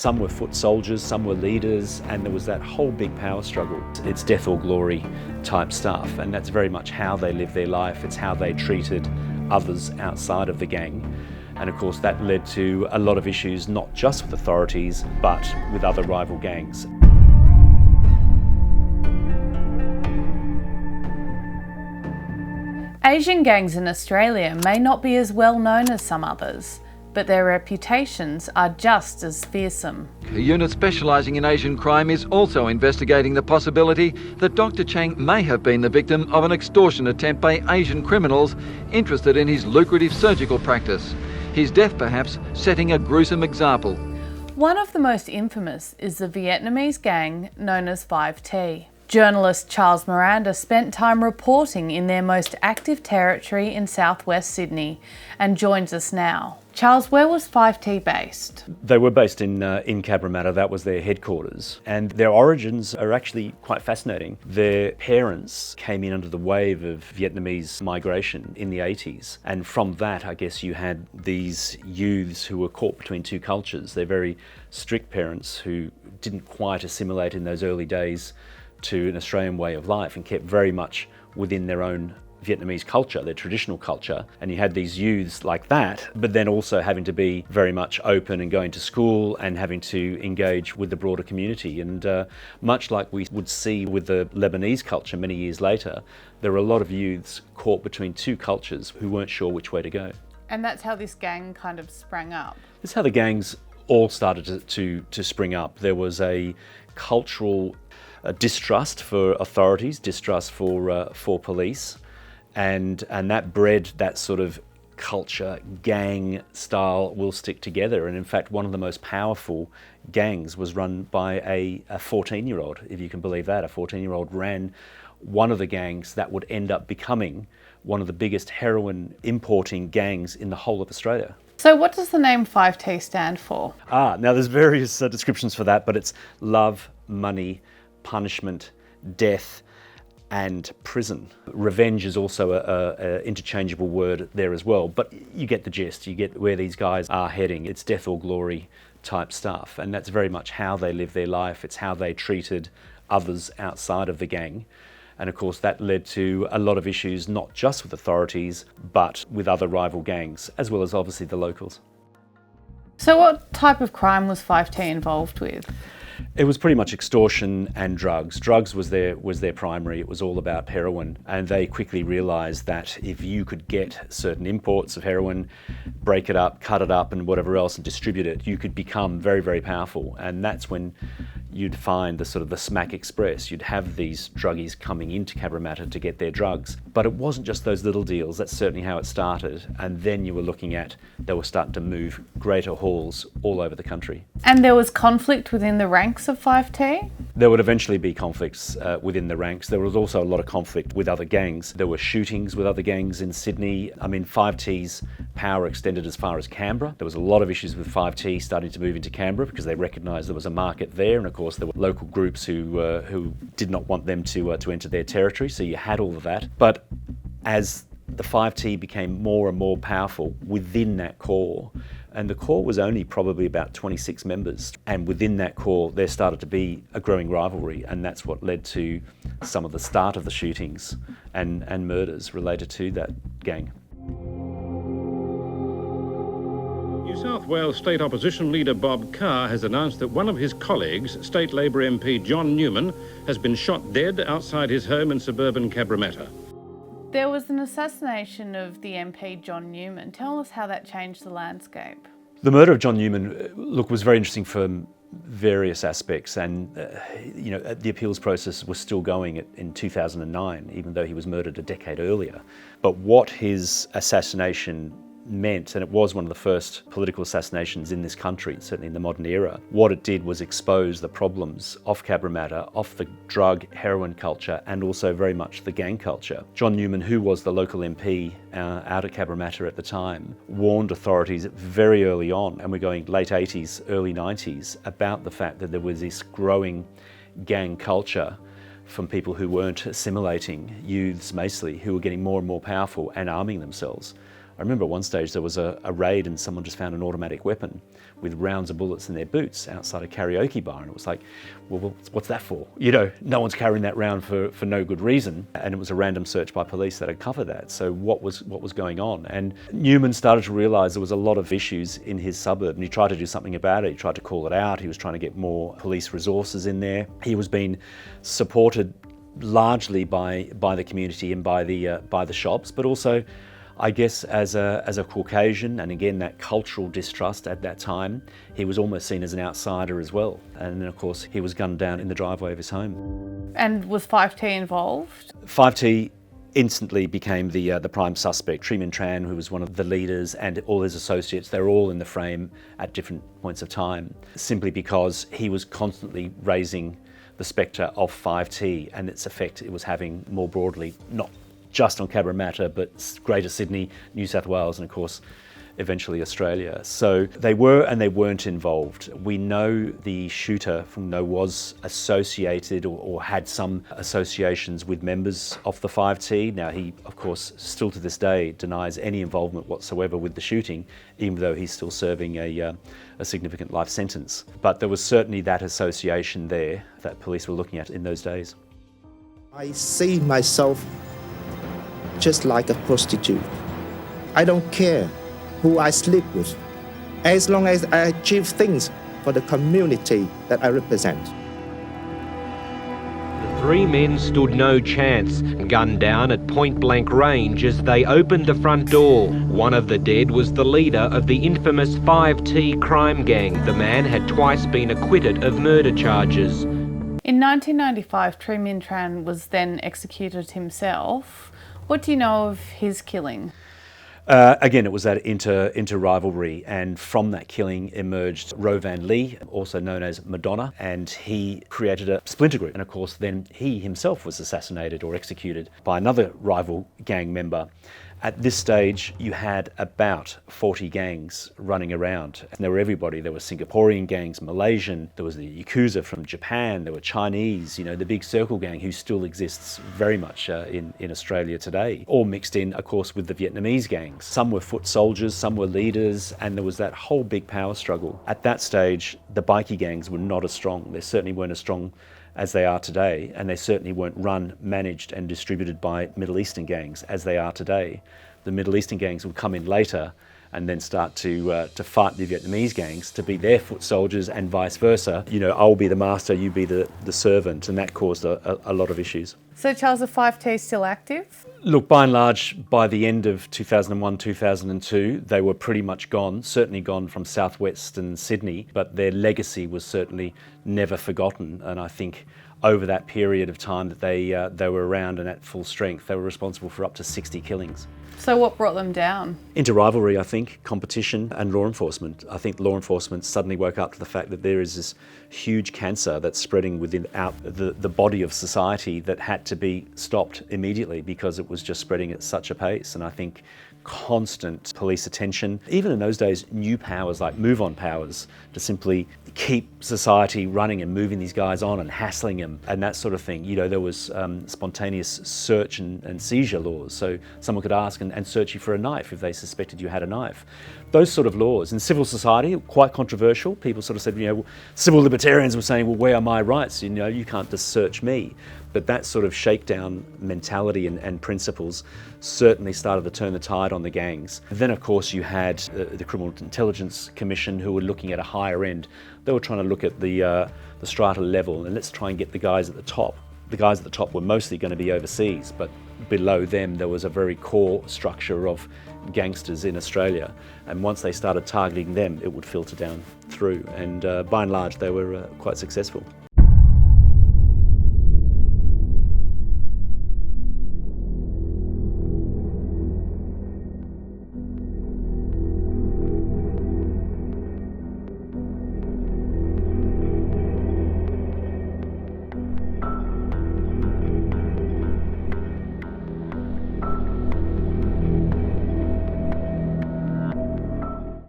Some were foot soldiers, some were leaders, and there was that whole big power struggle. It's death or glory type stuff, and that's very much how they lived their life. It's how they treated others outside of the gang. And of course that led to a lot of issues, not just with authorities, but with other rival gangs. Asian gangs in Australia may not be as well known as some others, but their reputations are just as fearsome. A unit specialising in Asian crime is also investigating the possibility that Dr. Chang may have been the victim of an extortion attempt by Asian criminals interested in his lucrative surgical practice. His death perhaps setting a gruesome example. One of the most infamous is the Vietnamese gang known as 5T. Journalist Charles Miranda spent time reporting in their most active territory in southwest Sydney and joins us now. Charles, where was 5T based? They were based in Cabramatta. That was their headquarters. And their origins are actually quite fascinating. Their parents came in under the wave of Vietnamese migration in the 80s. And from that, I guess you had these youths who were caught between two cultures. They're very strict parents who didn't quite assimilate in those early days to an Australian way of life and kept very much within their own Vietnamese culture, their traditional culture. And you had these youths like that, but then also having to be very much open and going to school and having to engage with the broader community. And much like we would see with the Lebanese culture many years later, there were a lot of youths caught between two cultures who weren't sure which way to go. And that's how this gang kind of sprang up. That's how the gangs all started to spring up. There was a cultural distrust for authorities, distrust for police, and that bred that sort of culture, gang style will stick together. And in fact, one of the most powerful gangs was run by a 14-year-old, if you can believe that. A 14-year-old ran one of the gangs that would end up becoming one of the biggest heroin importing gangs in the whole of Australia. So what does the name 5T stand for? Now there's various descriptions for that, but it's love, money, punishment, death, and prison. Revenge is also a interchangeable word there as well, but you get the gist, you get where these guys are heading. It's death or glory type stuff, and that's very much how they lived their life. It's how they treated others outside of the gang. And of course that led to a lot of issues, not just with authorities, but with other rival gangs, as well as obviously the locals. So what type of crime was 5T involved with? It was pretty much extortion and drugs. Drugs was their primary. It was all about heroin. And they quickly realised that if you could get certain imports of heroin, break it up, cut it up and whatever else and distribute it, you could become very, very powerful. And that's when you'd find the sort of the Smack Express. You'd have these druggies coming into Cabramatta to get their drugs. But it wasn't just those little deals. That's certainly how it started. And then you were looking at, they were starting to move greater hauls all over the country. And there was conflict within the ranks of 5T? There would eventually be conflicts within the ranks. There was also a lot of conflict with other gangs. There were shootings with other gangs in Sydney. I mean, 5T's power extended as far as Canberra. There was a lot of issues with 5T starting to move into Canberra because they recognised there was a market there, and of course there were local groups who did not want them to enter their territory. So you had all of that. But as the 5T became more and more powerful within that core, and the core was only probably about 26 members. And within that core, there started to be a growing rivalry, and that's what led to some of the start of the shootings and murders related to that gang. New South Wales State Opposition leader Bob Carr has announced that one of his colleagues, State Labor MP John Newman, has been shot dead outside his home in suburban Cabramatta. There was an assassination of the MP John Newman. Tell us how that changed the landscape. The murder of John Newman, was very interesting for various aspects, and the appeals process was still going in 2009, even though he was murdered a decade earlier. But what his assassination meant, and it was one of the first political assassinations in this country, certainly in the modern era, what it did was expose the problems of Cabramatta, of the drug heroin culture, and also very much the gang culture. John Newman, who was the local MP out at Cabramatta at the time, warned authorities very early on, and we're going late 80s, early 90s, about the fact that there was this growing gang culture from people who weren't assimilating, youths mostly, who were getting more and more powerful and arming themselves I remember at one stage there was a raid and someone just found an automatic weapon with rounds of bullets in their boots outside a karaoke bar, and it was like, well, what's that for? You know, no one's carrying that round for no good reason, and it was a random search by police that had covered that. So what was going on? And Newman started to realise there was a lot of issues in his suburb, and he tried to do something about it. He tried to call it out. He was trying to get more police resources in there. He was being supported largely by the community and by the shops, but also, I guess, as a Caucasian, and again that cultural distrust at that time, he was almost seen as an outsider as well. And then of course he was gunned down in the driveway of his home. And was 5T involved? 5T instantly became the prime suspect. Tri Minh Tran, who was one of the leaders, and all his associates, they were all in the frame at different points of time, simply because he was constantly raising the spectre of 5T and its effect it was having more broadly, not just on Cabramatta, but Greater Sydney, New South Wales, and of course, eventually Australia. So they were and they weren't involved. We know the shooter was associated or had some associations with members of the 5T. Now he, of course, still to this day denies any involvement whatsoever with the shooting, even though he's still serving a significant life sentence. But there was certainly that association there that police were looking at in those days. I see myself just like a prostitute. I don't care who I sleep with, as long as I achieve things for the community that I represent. The three men stood no chance, gunned down at point-blank range as they opened the front door. One of the dead was the leader of the infamous 5T crime gang. The man had twice been acquitted of murder charges. In 1995, Tri Minh Tran was then executed himself. What do you know of his killing? Again, it was that inter-rivalry, and from that killing emerged Ro Van Lee, also known as Madonna, and he created a splinter group. And of course, then he himself was assassinated or executed by another rival gang member. At this stage, you had about 40 gangs running around. And there were everybody. There were Singaporean gangs, Malaysian, there was the Yakuza from Japan, there were Chinese, you know, the Big Circle gang, who still exists very much in Australia today, all mixed in, of course, with the Vietnamese gangs. Some were foot soldiers, some were leaders, and there was that whole big power struggle. At that stage, the bikie gangs were not as strong. They certainly weren't as strong as they are today, and they certainly weren't run, managed and distributed by Middle Eastern gangs as they are today. The Middle Eastern gangs would come in later and then start to fight the Vietnamese gangs to be their foot soldiers, and vice versa. You know, I'll be the master, you be the servant, and that caused a lot of issues. So Charles, the 5T is still active? Look, by and large, by the end of 2001, 2002, they were pretty much gone, certainly gone from southwestern Sydney, but their legacy was certainly never forgotten. And I think over that period of time that they were around and at full strength, they were responsible for up to 60 killings. So what brought them down? Inter-rivalry, I think, competition and law enforcement. I think law enforcement suddenly woke up to the fact that there is this huge cancer that's spreading within the body of society that had to be stopped immediately because it was just spreading at such a pace. And I think constant police attention, even in those days, new powers like move-on powers to simply keep society running and moving these guys on and hassling them and that sort of thing. You know, there was spontaneous search and seizure laws, so someone could ask and search you for a knife if they suspected you had a knife. Those sort of laws. In civil society, quite controversial. People sort of said, you know, civil libertarians were saying, well, where are my rights? You know, you can't just search me. But that sort of shakedown mentality and principles certainly started to turn the tide on the gangs. Then, of course, you had the Criminal Intelligence Commission, who were looking at a higher end. They were trying to look at the strata level, and let's try and get the guys at the top. The guys at the top were mostly going to be overseas, but below them there was a very core structure of gangsters in Australia. And once they started targeting them, it would filter down through. And by and large, they were quite successful.